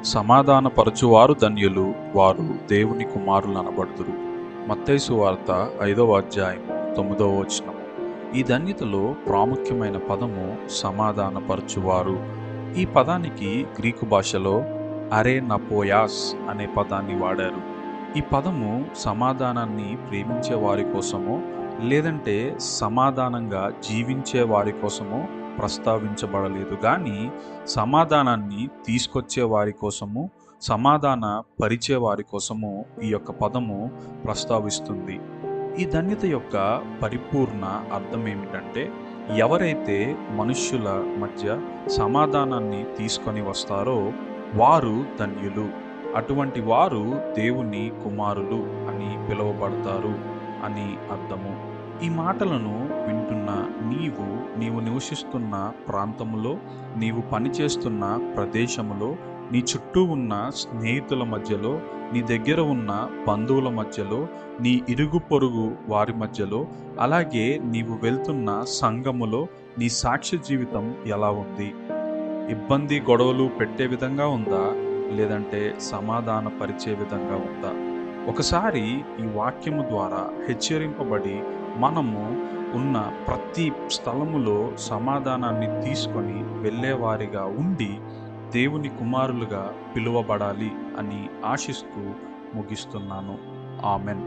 సమాధానపరచువారు ధన్యులు, వారు దేవుని కుమారులనబడుదురు. మత్తయి సువార్త 5వ అధ్యాయము 9వ వచనము. ఈ ధన్యతలో ప్రాముఖ్యమైన పదము సమాధానపరచువారు. ఈ పదానికి గ్రీకు భాషలో అరేనపోయాస్ అనే పదాన్ని వాడారు. ఈ పదము సమాధానాన్ని ప్రేమించే వారి కోసమో లేదంటే సమాధానంగా జీవించే వారి కోసమో ప్రస్తావించబడలేదు కానీ సమాధానాన్ని తీసుకొచ్చే వారి కోసము, సమాధాన పరిచే వారి కోసము ఈ యొక్క పదము ప్రస్తావిస్తుంది. ఈ ధన్యత యొక్క పరిపూర్ణ అర్థం ఏమిటంటే, ఎవరైతే మనుష్యుల మధ్య సమాధానాన్ని తీసుకొని వస్తారో వారు ధన్యులు. అటువంటి వారు దేవుని కుమారులు అని పిలువబడతారు అని అర్థము. ఈ మాటలను వింటున్న నీవు నివసిస్తున్న ప్రాంతములో, నీవు పనిచేస్తున్న ప్రదేశములో, నీ చుట్టూ ఉన్న స్నేహితుల మధ్యలో, నీ దగ్గర ఉన్న బంధువుల మధ్యలో, నీ ఇరుగు పొరుగు వారి మధ్యలో, అలాగే నీవు వెళ్తున్న సంఘములో నీ సాక్ష్య జీవితం ఎలా ఉంది? ఇబ్బంది గొడవలు పెట్టే విధంగా ఉందా, లేదంటే సమాధాన పరిచే విధంగా ఉందా? ఒకసారి ఈ వాక్యము ద్వారా హెచ్చరింపబడి మనము ఉన్న ప్రతి స్థలములో సమాధానాన్ని తీసుకొని వెళ్ళేవారిగా ఉండి దేవుని కుమారులుగా పిలువబడాలి అని ఆశిస్తూ ముగిస్తున్నాను. ఆమెన్.